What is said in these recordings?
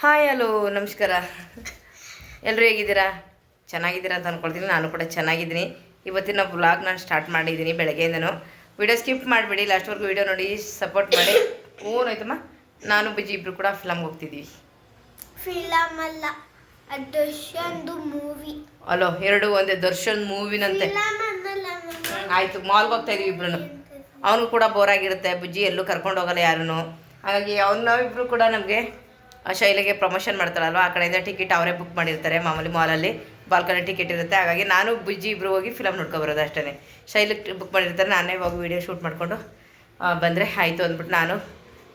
Hi hello ನಮಸ್ಕಾರ. ಎಲ್ಲರೂ ಹೇಗಿದ್ದೀರಾ? ಚೆನ್ನಾಗಿದ್ದೀರಾ ಅಂತ ಅಂದ್ಕೊಳ್ತೀನಿ. ನಾನು ಕೂಡ ಚೆನ್ನಾಗಿದ್ದೀನಿ. ಇವತ್ತಿನ ವ್ಲಾಗ್ ನಾನು ಸ್ಟಾರ್ಟ್ ಮಾಡಿದ್ದೀನಿ ಬೆಳಗ್ಗೆಯಿಂದನೂ. ವಿಡಿಯೋ ಸ್ಕಿಪ್ ಮಾಡಿಬಿಡಿ, ಲಾಸ್ಟ್ವರೆಗೂ ವಿಡಿಯೋ ನೋಡಿ ಸಪೋರ್ಟ್ ಮಾಡಿ. ಆಯ್ತಮ್ಮ, ನಾನು ಬಜ್ಜಿ ಇಬ್ಬರು ಕೂಡ ಫಿಲಮ್ಗೆ ಹೋಗ್ತಿದ್ದೀವಿ. ಫಿಲಮ್ ಅಲ್ಲ, ದರ್ಶನ್ದು ಮೂವಿ. ಅಲೋ, ಎರಡು ಒಂದೇ ದರ್ಶನ್ ಮೂವಿನಂತೆ. ಆಯಿತು, ಮಾಲ್ಗೆ ಹೋಗ್ತಾ ಇದೀವಿ ಇಬ್ರು. ಅವನು ಕೂಡ ಬೋರ್ ಆಗಿರುತ್ತೆ, ಬುಜ್ಜಿ ಎಲ್ಲೂ ಕರ್ಕೊಂಡು ಹೋಗಲ್ಲ ಯಾರೂ. ಹಾಗಾಗಿ ನಾವಿಬ್ಬರು ಕೂಡ ನಮಗೆ ಶೈಲಿಗೆ ಪ್ರಮೋಷನ್ ಮಾಡ್ತಾರಲ್ವ, ಆ ಕಡೆಯಿಂದ ಟಿಕೆಟ್ ಅವರೇ ಬುಕ್ ಮಾಡಿರ್ತಾರೆ. ಮಾಮೂಲಿ ಮಾಲಲ್ಲಿ ಬಾಲ್ಕನಿ ಟಿಕೆಟ್ ಇರುತ್ತೆ. ಹಾಗಾಗಿ ನಾನು ಬುಜ್ಜಿ ಇಬ್ಬರು ಹೋಗಿ ಫಿಲಮ್ ನೋಡ್ಕೊಬರೋದು ಅಷ್ಟೇ. ಶೈಲಿಗೆ ಬುಕ್ ಮಾಡಿರ್ತಾರೆ, ನಾನೇ ಹೋಗಿ ವೀಡಿಯೋ ಶೂಟ್ ಮಾಡಿಕೊಂಡು ಬಂದರೆ ಆಯಿತು ಅಂದ್ಬಿಟ್ಟು ನಾನು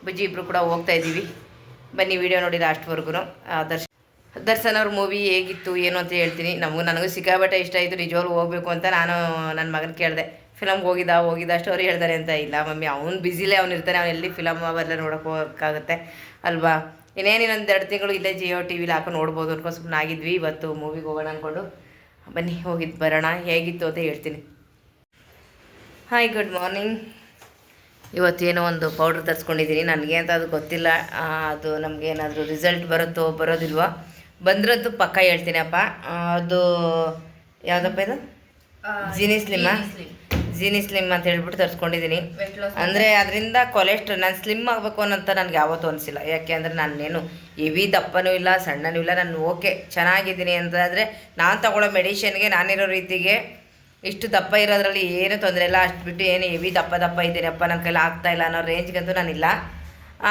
ಬುಜ್ಜಿ ಇಬ್ಬರು ಕೂಡ ಹೋಗ್ತಾ ಇದ್ದೀವಿ. ಬನ್ನಿ ವಿಡಿಯೋ ನೋಡಿ ಲಾಸ್ಟ್ವರೆಗೂ. ದರ್ಶನ್ ಅವ್ರ ಮೂವಿ ಹೇಗಿತ್ತು ಏನು ಅಂತ ಹೇಳ್ತೀನಿ. ನನಗೂ ಸಿಕ್ಕಾಬಟ್ಟೆ ಇಷ್ಟ ಆಯಿತು, ನಿಜವಾಗ್ಲೂ ಹೋಗಬೇಕು ಅಂತ ನಾನು ನನ್ನ ಮಗನ ಕೇಳಿದೆ. ಫಿಲಮ್ಗೆ ಹೋಗಿದ್ದ ಸ್ಟೋರಿ ಹೇಳ್ತಾರೆ ಅಂತ. ಇಲ್ಲ ಮಮ್ಮಿ, ಅವ್ನು ಬ್ಯುಸಿಲೇ ಅವ್ನು ಇರ್ತಾನೆ, ಅವ್ನು ಎಲ್ಲಿ ಫಿಲಮ್ ಅವೆಲ್ಲ ನೋಡೋಕೆ ಹೋಗೋಕ್ಕಾಗುತ್ತೆ ಅಲ್ವಾ. ಇನ್ನೊಂದು 2 ತಿಂಗಳು ಇಲ್ಲೇ ಜಿಯೋ ಟಿ ವಿಲಿ ಹಾಕೊಂಡು ನೋಡ್ಬೋದು ಅನ್ಕೊಂಡು ಸುಮ್ಮನೆ ಆಗಿದ್ವಿ. ಇವತ್ತು ಮೂವಿಗೆ ಹೋಗೋಣ ಅಂದ್ಕೊಂಡು ಬನ್ನಿ ಹೋಗಿದ್ದು ಬರೋಣ. ಹೇಗಿತ್ತು ಅಂತ ಹೇಳ್ತೀನಿ. Hi, good morning. ಇವತ್ತೇನೋ ಒಂದು ಪೌಡ್ರ್ ತರಿಸ್ಕೊಂಡಿದ್ದೀನಿ. ನನಗೆ ಅಂತ ಅದು ಗೊತ್ತಿಲ್ಲ, ಅದು ನಮಗೇನಾದರೂ ರಿಸಲ್ಟ್ ಬರುತ್ತೋ ಬರೋದಿಲ್ವೋ. ಬಂದ್ರದ್ದು ಪಕ್ಕ ಹೇಳ್ತೀನಿ ಅಪ್ಪ. ಅದು ಯಾವುದಪ್ಪ ಇದು? ಜೀನಿ ಸ್ಲಿಮ್ ಅಂತ ಹೇಳ್ಬಿಟ್ಟು ತರಿಸ್ಕೊಂಡಿದ್ದೀನಿ. ಅಂದರೆ ಅದರಿಂದ ಕೊಲೆಸ್ಟ್ರಾಲ್, ನಾನು ಸ್ಲಿಮ್ ಆಗಬೇಕು ಅನ್ನೋಂತ ನನಗೆ ಯಾವತ್ತೂ ಅನಿಸಿಲ್ಲ. ಯಾಕೆ ಅಂದರೆ ನಾನೇನು ಹೆವಿ ದಪ್ಪನೂ ಇಲ್ಲ ಸಣ್ಣನೂ ಇಲ್ಲ, ನಾನು ಓಕೆ ಚೆನ್ನಾಗಿದ್ದೀನಿ ಅಂತಂದರೆ ನಾನು ತಗೊಳ್ಳೋ ಮೆಡಿಷನ್ಗೆ ನಾನಿರೋ ರೀತಿಗೆ ಇಷ್ಟು ದಪ್ಪ ಇರೋದ್ರಲ್ಲಿ ಏನೂ ತೊಂದರೆ ಇಲ್ಲ. ಅಷ್ಟು ಬಿಟ್ಟು ಏನು ಹೆವಿ ದಪ್ಪ ಇದ್ದೀನಪ್ಪ ನನ್ನ ಕೈಲಿ ಆಗ್ತಾಯಿಲ್ಲ ಅನ್ನೋ ರೇಂಜ್ಗಂತೂ ನಾನಿಲ್ಲ.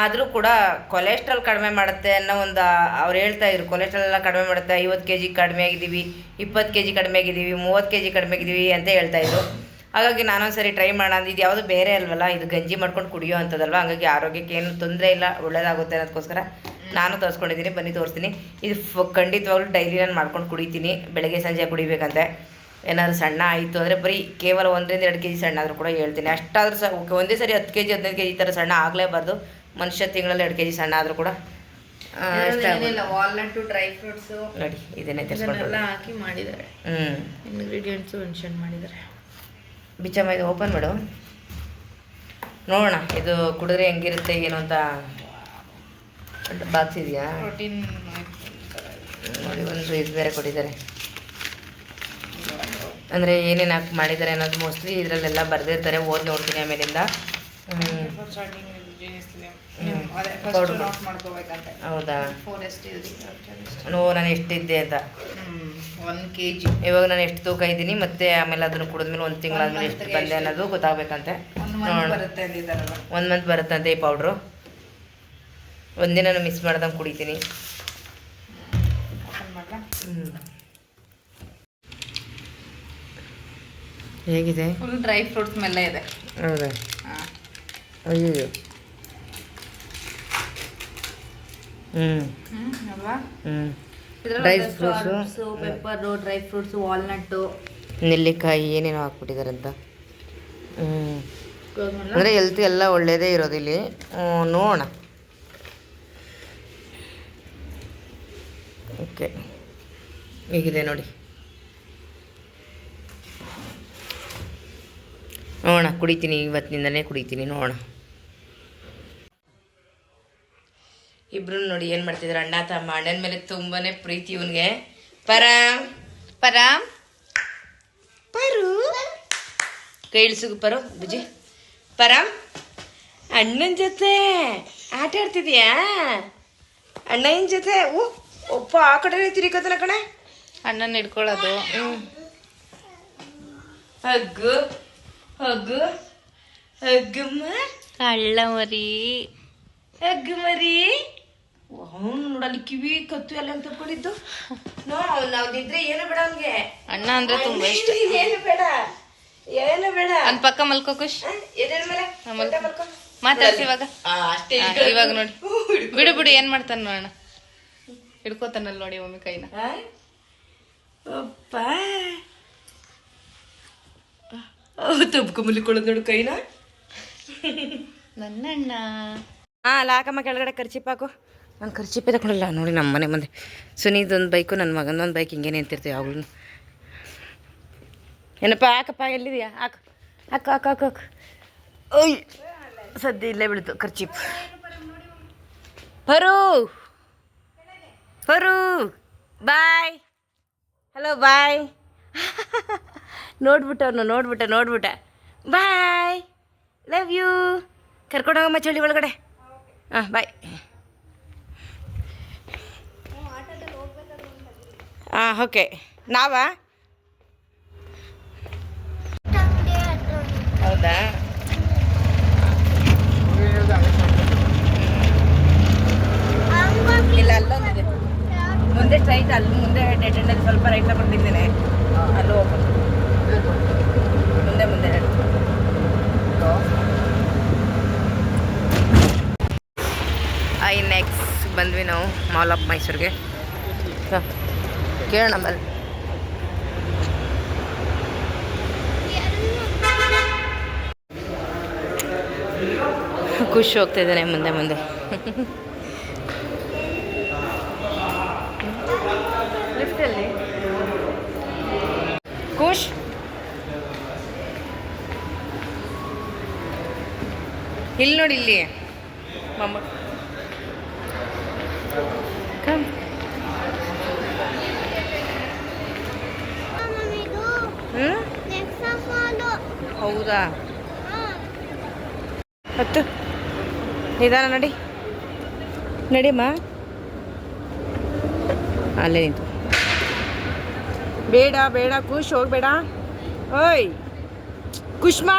ಆದರೂ ಕೂಡ ಕೊಲೆಸ್ಟ್ರಾಲ್ ಕಡಿಮೆ ಮಾಡುತ್ತೆ ಅನ್ನೋ ಒಂದು ಅವ್ರು ಹೇಳ್ತಾಯಿದ್ರು. ಕೊಲೆಸ್ಟ್ರಾಲ್ ಎಲ್ಲ ಕಡಿಮೆ ಮಾಡುತ್ತೆ, 50 kg ಕಡಿಮೆ ಆಗಿದ್ದೀವಿ, 20 kg ಕಡಿಮೆ ಆಗಿದ್ದೀವಿ, 30 kg ಕಡಿಮೆ ಆಗಿದ್ದೀವಿ ಅಂತ ಹೇಳ್ತಾಯಿದ್ರು. ಹಾಗಾಗಿ ನಾನೊಂದು ಸರಿ ಟ್ರೈ ಮಾಡೋಣ. ಇದು ಯಾವುದು ಬೇರೆ ಅಲ್ವಲ್ಲ, ಇದು ಗಂಜಿ ಮಾಡ್ಕೊಂಡು ಕುಡಿಯೋ ಅಂಥದ್ದಲ್ವ. ಹಾಗಾಗಿ ಆರೋಗ್ಯಕ್ಕೆ ಏನು ತೊಂದರೆ ಇಲ್ಲ, ಒಳ್ಳೆಯದಾಗುತ್ತೆ ಅನ್ನೋದಕ್ಕೋಸ್ಕರ ನಾನು ತೋರಿಸ್ಕೊಂಡಿದ್ದೀನಿ. ಬನ್ನಿ ತೋರಿಸ್ತೀನಿ. ಇದು ಖಂಡಿತವಾಗ್ಲೂ ಡೈಲಿ ನಾನು ಮಾಡ್ಕೊಂಡು ಕುಡಿತೀನಿ, ಬೆಳಗ್ಗೆ ಸಂಜೆ ಕುಡಿಬೇಕಂತೆ. ಏನಾದರೂ ಸಣ್ಣ ಆಯಿತು ಅಂದರೆ ಬರೀ ಕೇವಲ 1-2 kg ಸಣ್ಣ ಆದರೂ ಕೂಡ ಹೇಳ್ತೀನಿ. ಅಷ್ಟಾದರೂ ಸಹ ಒಂದೇ ಸರಿ 10 kg 15 kg ಈ ಥರ ಸಣ್ಣ ಆಗಲೇಬಾರ್ದು. ಮನುಷ್ಯ ತಿಂಗಳಲ್ಲಿ 2 kg ಸಣ್ಣ ಆದರೂ ಕೂಡ ವಾಲ್ನಟ್ಟು, ಡ್ರೈ ಫ್ರೂಟ್ಸು ನೋಡಿ ಇದನ್ನೇ ತೆಗೆಸ್ಕೊಂಡು ಹಾಕಿ ಮಾಡಿದ್ದಾರೆ. ಇಂಗ್ರೀಡಿಯೆಂಟ್ಸು ಮೆನ್ಷನ್ ಮಾಡಿದ್ದಾರೆ. ಬಿಚ್ಚಮ್ಮ, ಇದು ಓಪನ್ ಮಾಡು ನೋಡೋಣ, ಇದು ಕುಡಿದ್ರೆ ಹೆಂಗಿರುತ್ತೆ ಏನು ಅಂತ. ಬಾಕ್ಸ್ ಇದೆಯಾ? ಪ್ರೋಟೀನ್ ನೋಡಿ, ಒಂದು ಇದು ಬೇರೆ ಕೊಟ್ಟಿದ್ದಾರೆ. ಅಂದರೆ ಏನೇನು ಹಾಕಿ ಮಾಡಿದ್ದಾರೆ ಅನ್ನೋದು ಮೋಸ್ಟ್ಲಿ ಇದರಲ್ಲೆಲ್ಲ ಬರೆದಿರ್ತಾರೆ. ಓದಿ ನೋಡ್ತೀನಿ ಆಮೇಲಿಂದ. ಹೌದಾ? ನಾನು ಎಷ್ಟಿದ್ದೆ ಅಂತ 1 kg. ಇವಾಗ ನಾನು ಎಷ್ಟು ತೂಕ ಇದ್ದೀನಿ, ಮತ್ತೆ ಆಮೇಲೆ ಅದನ್ನು ಕುಡಿದ್ಮೇಲೆ 1 ತಿಂಗಳಾದ್ಮೇಲೆ ಎಷ್ಟು ಬಂದೆ ಅನ್ನೋದು ಗೊತ್ತಾಗಬೇಕಂತೆ. 1 ಮಂತ್ ಬರುತ್ತಂತೆ ಈ ಪೌಡ್ರು. ಒಂದಿನ ಮಿಸ್ ಮಾಡ್ದಂಗೆ ಕುಡಿತೀನಿ. ಹೇಗಿದೆ? ಫುಲ್ ಡ್ರೈ ಫ್ರೂಟ್ಸ್ ಮೇಲೆ ಇದೆ. ಹೌದಾ? ಅಯ್ಯೋ. Dry fruits, pepper, dry fruits, walnut, ನೆಲ್ಲಿಕಾಯಿ ಏನೇನೋ ಹಾಕ್ಬಿಟ್ಟಿದಾರಂತ. ಅಂದರೆ ಹೆಲ್ತ್ ಎಲ್ಲ ಒಳ್ಳೆಯದೇ ಇರೋದು ಇಲ್ಲಿ. ನೋಡೋಣ. ಓಕೆ, ಹೀಗಿದೆ ನೋಡಿ. ನೋಡೋಣ, ಕುಡಿತೀನಿ, ಇವತ್ತಿನಿಂದನೇ ಕುಡಿತೀನಿ. ನೋಡೋಣ. ಇಬ್ರು ನೋಡಿ ಏನು ಮಾಡ್ತಿದ್ರು, ಅಣ್ಣ ತಮ್ಮ. ಅಣ್ಣನ ಮೇಲೆ ತುಂಬಾನೇ ಪ್ರೀತಿ ಇವನಿಗೆ. ಪರಾಮ್ ಪರು ಕೈ ಇಳಿಸು ಪರು ಬುಜ್ಜಿ. ಪರಾಮ್, ಅಣ್ಣನ ಜೊತೆ ಆಟ ಆಡ್ತಿದ್ಯಾ? ಅಣ್ಣನ ಜೊತೆ ಒಪ್ಪ ಆ ಕಡೆ ತಿರ್ಕೋತಾನ ಕಣೆ. ಅಣ್ಣನ ಹಿಡ್ಕೊಳ್ಳೋದು. ಹಗ್ಗು ಹಗ್ಗು ಹಗ್ಗಮ್ಮ, ಕಳ್ಳ ಮರಿ, ಹಗ್ಗು ಮರಿ. ಅವನು ನೋಡಲ್ಲಿ ಕಿವಿ ಕತ್ತು ಎಲ್ಲ ತಗೊಂಡಿದ್ದು. ನಾವಿದ್ರೆ ಏನು ಬೇಡ ಅವನಿಗೆ. ಅಣ್ಣ ಅಂದ್ರೆ ತುಂಬಾ ಇಷ್ಟ. ಏನು ಬೇಡ, ಏನು ಬೇಡ. ಒಂದ್ ಪಕ್ಕ ಮಲ್ಕೋ ಖುಷ್. ಮಾತಾಡ್ಸಿ ಇವಾಗ. ಇವಾಗ ನೋಡಿ, ಬಿಡು ಏನ್ ಮಾಡ್ತಾನ ನೋಡೋಣ. ಹಿಡ್ಕೋತಾನಲ್ಲ ನೋಡಿ ಮಮ್ಮಿ ಕೈನ. ಅಪ್ಪ ತಬ್ಕೊ ಮುಲಿಕೊಳ್ಳೋದು ನೋಡು ಕೈನ. ನನ್ನಣ್ಣ. ಅಲ್ಲ ಹಾಕಮ್ಮ ಕೆಳಗಡೆ ಖರ್ಚಿಪ್ ಹಾಕು. ನಾನು ಖರ್ಚಿಪ್ಪೇ ತಗೊಂಡಿಲ್ಲ ನೋಡಿ. ನಮ್ಮ ಮನೆ ಮುಂದೆ ಸುನೀದೊಂದು ಬೈಕು, ನನ್ನ ಮಗನೊಂದು ಬೈಕ್, ಹಿಂಗೇನೆ ನಿಂತಿರ್ತೀವಿ ಯಾವಾಗಲೂ. ಏನಪ್ಪ ಹಾಕಪ್ಪ, ಎಲ್ಲಿದೆಯಾ? ಹಾಕು ಹಾಕು ಹಾಕು ಹಾಕು ಹಾಕು. ಓಯ್, ಸದ್ಯ ಇಲ್ಲೇ ಬಿಡ್ತು ಖರ್ಚಿಪ್. ಪರು ಪರು ಬಾಯ್. Hello bye. ನೋಡ್ಬಿಟ್ಟ ಬಾಯ್, ಲವ್ ಯು. ಕರ್ಕೊಂಡೋಗಮ್ಮ ಚಳಿ ಒಳಗಡೆ. ಹಾಂ ಬಾಯ್. ಹಾಂ ಓಕೆ. ನಾವಾ? ಹೌದಾ? ಇಲ್ಲ, ಅಲ್ಲೊಂದಿದೆ ಮುಂದೆ ಸ್ಟ್ರೈಟ್. ಅಲ್ಲಿ ಮುಂದೆ ಡೆಡ್ ಎಂಡಲ್ಲಿ ಸ್ವಲ್ಪ ರೈಟ್ ತಗೊಂಡಿದ್ದೇನೆ. ಅಲ್ಲೂ ಹೋಗ್ಬೋದು. ಮುಂದೆ ನೆಕ್ಸ್ಟ್ ಬಂದ್ವಿ ನಾವು ಮಾಲ್ ಆಫ್ ಮೈಸೂರಿಗೆ. ಕೇಳೋಣ ಬಲ್. ಖುಷಿ ಹೋಗ್ತಾ ಇದ್ದಾನೆ ಮುಂದೆ. ಲಿಫ್ಟಲ್ಲಿ ಖುಷ್. ಇಲ್ಲಿ ನೋಡಿ, ಇಲ್ಲಿ ಮಮ್ಮ. ಹೌದಾ? ಹತ್ತು ನಿಧಾನ ನಡಿಯಮ್ಮ. ಅಲ್ಲೇ ನಿಂತು. ಬೇಡ ಖುಷ್ ಹೋಗ್ಬೇಡ. ಓಯ್ ಖುಷ್ಮಾ.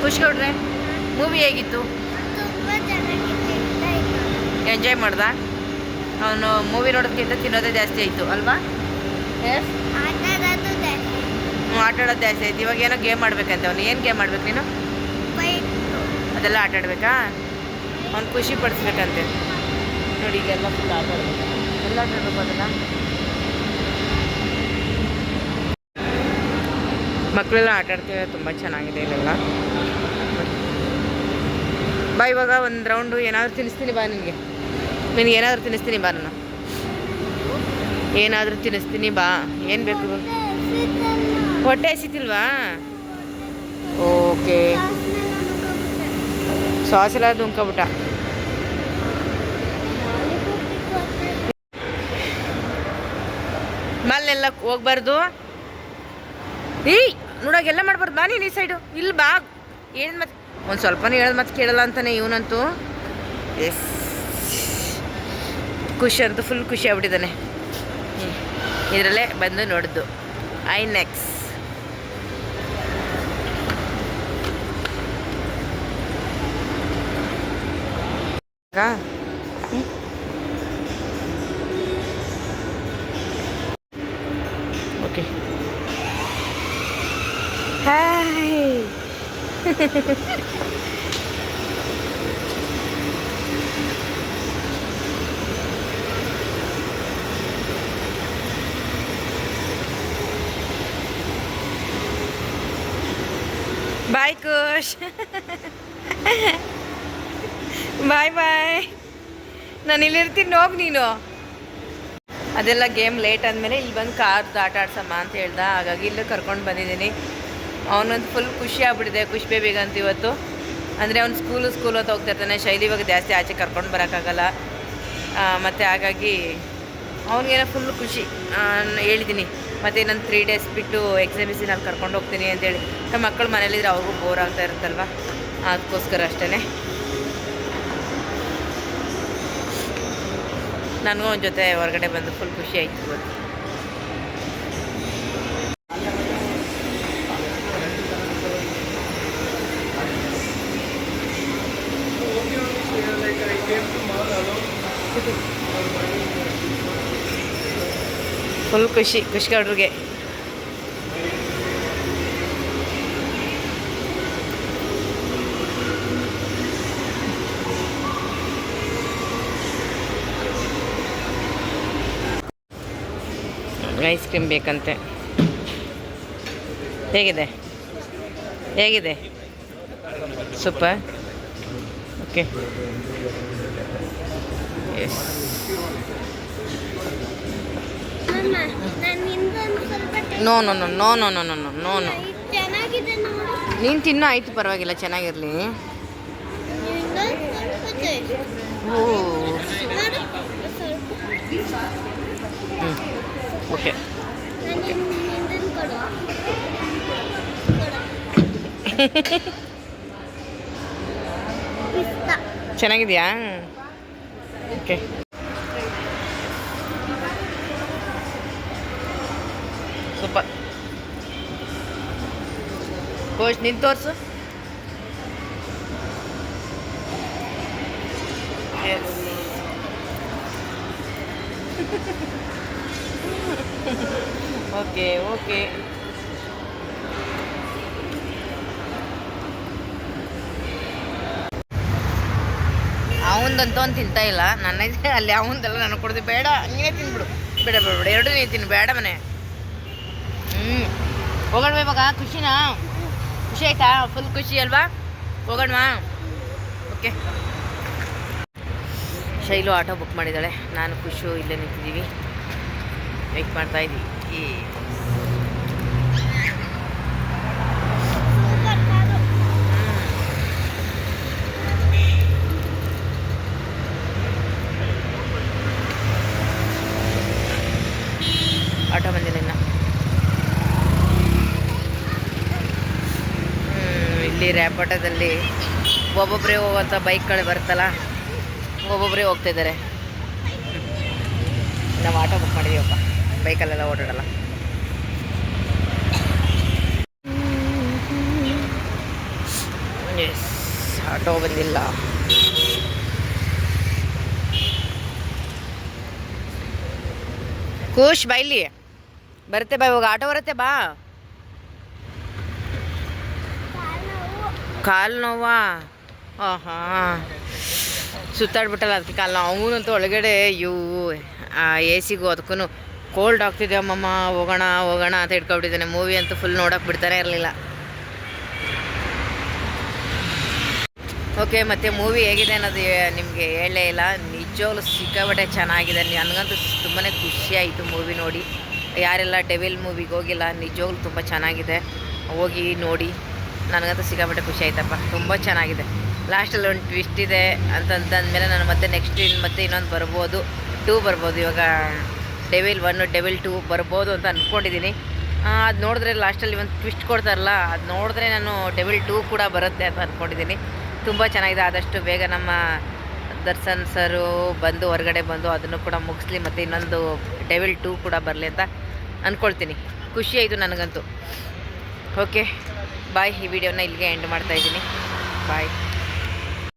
ಖುಷ್ ಕೊಡ್ರೆ ಮೂವಿ ಹೇಗಿತ್ತು? ಎಂಜಾಯ್ ಮಾಡ್ದ? ಅವನು ಮೂವಿ ನೋಡೋದಕ್ಕಿಂತ ತಿನ್ನೋದೇ ಜಾಸ್ತಿ ಆಯಿತು ಅಲ್ವಾ? ಎಸ್, ಆಟ ಆಡೋದು ಜಾಸ್ತಿ ಆಯ್ತು. ಇವಾಗ ಏನೋ ಗೇಮ್ ಆಡ್ಬೇಕಂತ. ಅವನು ಏನು ಗೇಮ್ ಆಡ್ಬೇಕು ನೀನು? ಅದೆಲ್ಲ ಆಟ ಆಡ್ಬೇಕಾ? ಅವ್ನು ಖುಷಿ ಪಡಿಸ್ಬೇಕಂತೆ ನೋಡಿ. ಈಗೆಲ್ಲ ಫುಲ್ ಆಟ ಆಡ್ಬೇಕು, ಎಲ್ಲ ಆಟ ಆಡ್ಬೇಕು. ಅದೆಲ್ಲ ಮಕ್ಕಳೆಲ್ಲ ಆಟ ಆಡ್ತೀವಿ, ತುಂಬ ಚೆನ್ನಾಗಿದೆ ಇಲ್ಲೆಲ್ಲ. ಬಾ, ಇವಾಗ ಒಂದು ರೌಂಡು ಏನಾದರೂ ತಿನ್ನಿಸ್ತೀನಿ ಬಾ. ನಿನಗೆ ಏನಾದರೂ ತಿನ್ನಿಸ್ತೀನಿ ಬಾ. ನಾನು ಏನಾದರೂ ತಿನ್ನಿಸ್ತೀನಿ ಬಾ. ಏನು ಬೇಕು? ಹೊಟ್ಟೆ ಹಸಿತಿಲ್ವಾ? ಓಕೆ. ಸಾಸ್ ಎಲ್ಲ ದುಂಕಬಿಟ್ಟ. ಮಲ್ಲೆಲ್ಲ ಹೋಗ್ಬಾರ್ದು. ಏಯ್ ನೋಡಾಗೆಲ್ಲ ಮಾಡ್ಬಾರ್ದು. ಬಾ ನೀನು ಈ ಸೈಡು. ಇಲ್ಲಿ ಬಾ. ಏನು ಮತ್ತೆ ಒಂದು ಸ್ವಲ್ಪನೂ ಹೇಳೋದು ಮತ್ತೆ ಕೇಳಲ್ಲ ಅಂತಾನೆ ಇವನಂತೂ. ಎಸ್, ಖುಷಿ ಅಂತೂ ಫುಲ್ ಖುಷಿ ಆಗ್ಬಿಟ್ಟಿದ್ದಾನೆ. ಇದರಲ್ಲೇ ಬಂದು ನೋಡಿದ್ದು ಐನೆಕ್ಸ್. ಓಕೆ. ಹಾಯ್. ಬಾಯ್ ಖುಷ್. ಬಾಯ್. ನಾನು ಇಲ್ಲಿರ್ತೀನಿ, ಹೋಗಿ ನೀನು. ಅದೆಲ್ಲ ಗೇಮ್ ಲೇಟ್ ಆದಮೇಲೆ ಇಲ್ಲಿ ಬಂದು ಕಾರ್ದು ಆಟ ಆಡ್ಸಮ್ಮ ಅಂತ ಹೇಳ್ದ. ಹಾಗಾಗಿ ಇಲ್ಲೂ ಕರ್ಕೊಂಡು ಬಂದಿದ್ದೀನಿ. ಅವನಂತೂ ಫುಲ್ ಖುಷಿ ಆಗ್ಬಿಟ್ಟಿದೆ. ಖುಷಿ ಬೇಬಿಗಂತ ಇವತ್ತು ಅಂದರೆ ಅವ್ನು ಸ್ಕೂಲು ಅಂತ ಹೋಗ್ತಾ ಇರ್ತಾನೆ. ಶೈಲಿ ಇವಾಗ ಜಾಸ್ತಿ ಆಚೆ ಕರ್ಕೊಂಡು ಬರೋಕ್ಕಾಗಲ್ಲ. ಮತ್ತು ಹಾಗಾಗಿ ಅವನಿಗೇನೋ ಫುಲ್ ಖುಷಿ. ಹೇಳಿದ್ದೀನಿ ಮತ್ತು ನಾನು 3 days ಬಿಟ್ಟು ಎಕ್ಸಾಮಿಸಿ ನಾನು ಕರ್ಕೊಂಡು ಹೋಗ್ತೀನಿ ಅಂತೇಳಿ. ನಮ್ಮ ಮಕ್ಕಳು ಮನೇಲಿದ್ರೆ ಅವ್ರಿಗೂ ಬೋರ್ ಆಗ್ತಾ ಇರುತ್ತಲ್ವ, ಅದಕ್ಕೋಸ್ಕರ ಅಷ್ಟೇ. ನನಗೂ ಅವನ ಜೊತೆ ಹೊರಗಡೆ ಬಂದು ಫುಲ್ ಖುಷಿ ಆಯಿತು ಇವತ್ತು. ಫುಲ್ ಖುಷಿ ಗೌಡ್ರಿಗೆ. ಐಸ್ ಕ್ರೀಮ್ ಬೇಕಂತೆ. ಹೇಗಿದೆ? ಸೂಪರ್. ಓಕೆ. ಎಸ್. ನಾನು ಇನ್ನೊಂದು ಸ್ವಲ್ಪ no no no no no no no no no no ಚೆನ್ನಾಗಿದೆ ನೋಡು. ನೀನು ತಿನ್ನೋ ಆಯ್ತು ಪರವಾಗಿಲ್ಲ ಚೆನ್ನಾಗಿರಲಿ. ಇನ್ನೊಂದು ಸ್ವಲ್ಪ taste. ಓ ನೋಡು, ಸ್ವಲ್ಪ. ಓಕೆ ನಾನು ಹಿಂದನ್ನು ಕೊಡು. ಪಿಸ್ತಾ. ಚೆನ್ನಾಗಿದೆಯಾ? Okay super. ಕೋಚ್ ನಿಂತು ತೋರಿಸು. ಓಕೆ ಓಕೆ ಅವಂದಂತೂ ಒಂದು ತಿಂತಾ ಇಲ್ಲ. ನನ್ನ ಅಲ್ಲಿ ಅವಂದೆಲ್ಲ ನನಗೆ ಕೊಡೋದು ಬೇಡ, ನೀನೇ ತಿನ್ಬಿಡು. ಬೇಡ ಬೇಡ ಬೇಡ, ಎರಡು ನೀನು ತಿನ್ನು, ಬೇಡ ಮನೆ. ಹೋಗೋಣ ಇವಾಗ. ಖುಷಿನಾ? ಖುಷಿ ಆಯ್ತಾ? ಫುಲ್ ಖುಷಿ ಅಲ್ವಾ? ಹೋಗೋಣವಾ? ಓಕೆ. ಶೈಲು ಆಟೋ ಬುಕ್ ಮಾಡಿದ್ದಾಳೆ, ನಾನು ಖುಷು ಇಲ್ಲೇ ನಿಂತಿದ್ದೀವಿ, ವೆಯ್ಟ್ ಮಾಡ್ತಾ ಇದ್ದೀವಿ. ಆಟೋ ಬಂದಿಲ್ಲ ಇನ್ನು. ಇಲ್ಲಿ ರ್ಯಾಪೋಟದಲ್ಲಿ ಒಬ್ಬೊಬ್ಬರೇ ಹೋಗುವಂಥ ಬೈಕ್ಗಳು ಬರುತ್ತಲ್ಲ, ಒಬ್ಬೊಬ್ಬರೇ ಹೋಗ್ತಾಯಿದ್ದಾರೆ. ನಾವು ಆಟೋ ಬುಕ್ ಮಾಡಿದ್ದೀವಪ್ಪ, ಬೈಕಲ್ಲೆಲ್ಲ ಓಡಾಡಲ್ಲ. ಎಸ್, ಆಟೋ ಬಂದಿಲ್ಲ. ಖುಷ್ ಬೈಲಿ ಬರುತ್ತೆ ಬಾ, ಇವಾಗ ಆಟೋ ಬರುತ್ತೆ ಬಾ. ಕಾಲು ನೋವಾ? ಹಾಂ ಸುತ್ತಾಡ್ಬಿಟ್ಟಲ್ಲ ಅದಕ್ಕೆ ಕಾಲು ನೋವು. ಅವನಂತೂ ಒಳಗಡೆ ಎ ಸಿಗೂ ಅದಕ್ಕೂ ಕೋಲ್ಡ್ ಆಗ್ತಿದೆ ಅಮ್ಮಮ್ಮ, ಹೋಗೋಣ ಹೋಗೋಣ ಅಂತ ಇಟ್ಕೊಬಿಟ್ಟಿದ್ದಾನೆ. ಮೂವಿ ಅಂತೂ ಫುಲ್ ನೋಡೋಕೆ ಬಿಡ್ತಾನೆ ಇರಲಿಲ್ಲ. ಓಕೆ, ಮತ್ತು ಮೂವಿ ಹೇಗಿದೆ ಅನ್ನೋದು ನಿಮಗೆ ಹೇಳಲೇ ಇಲ್ಲ. ನಿಜವಾಗ್ಲೂ ಸಿಕ್ಕಾಪಟ್ಟೆ ಚೆನ್ನಾಗಿದೆ. ನನಗಂತೂ ತುಂಬಾ ಖುಷಿ ಆಯಿತು ಮೂವಿ ನೋಡಿ. ಯಾರೆಲ್ಲ ಡೆವಿಲ್ ಮೂವಿಗೆ ಹೋಗಿಲ್ಲ, ನಿಜವಾಗ್ಲೂ ತುಂಬ ಚೆನ್ನಾಗಿದೆ, ಹೋಗಿ ನೋಡಿ. ನನಗಂತೂ ಸಿಕ್ಕಾಪಟ್ಟೆ ಖುಷಿ ಆಯ್ತಪ್ಪ, ತುಂಬ ಚೆನ್ನಾಗಿದೆ. ಲಾಸ್ಟಲ್ಲಿ ಒಂದು ಟ್ವಿಸ್ಟ್ ಇದೆ ಅಂತಂದಮೇಲೆ ನಾನು ಮತ್ತೆ ನೆಕ್ಸ್ಟ್ ಮತ್ತೆ ಇನ್ನೊಂದು ಬರ್ಬೋದು, 2 ಬರ್ಬೋದು. ಇವಾಗ ಡೆವಿಲ್ 1 ಡೆವಿಲ್ 2 ಬರ್ಬೋದು ಅಂತ ಅಂದ್ಕೊಂಡಿದ್ದೀನಿ. ಅದು ನೋಡಿದ್ರೆ ಲಾಸ್ಟಲ್ಲಿ ಒಂದು ಟ್ವಿಸ್ಟ್ ಕೊಡ್ತಾರಲ್ಲ, ಅದು ನೋಡಿದ್ರೆ ನಾನು ಡೆವಿಲ್ 2 ಕೂಡ ಬರುತ್ತೆ ಅಂತ ಅಂದ್ಕೊಂಡಿದ್ದೀನಿ. ತುಂಬ ಚೆನ್ನಾಗಿದೆ. ಆದಷ್ಟು ಬೇಗ ನಮ್ಮ ದರ್ಶನ್ ಸರು ಬಂದು ಹೊರಗಡೆ ಬಂದು ಅದನ್ನು ಕೂಡ ಮುಗಿಸ್ಲಿ, ಮತ್ತು ಇನ್ನೊಂದು ಡೆವಿಲ್ 2 ಕೂಡ ಬರಲಿ ಅಂತ ಅಂದ್ಕೊಳ್ತೀನಿ. ಖುಷಿ ಆಯಿತು ನನಗಂತೂ. Okay bye. ಈ ವಿಡಿಯೋನ ಇಲ್ಲಿಗೆ ಎಂಡ್ ಮಾಡ್ತಾಯಿದ್ದೀನಿ. ಬಾಯ್.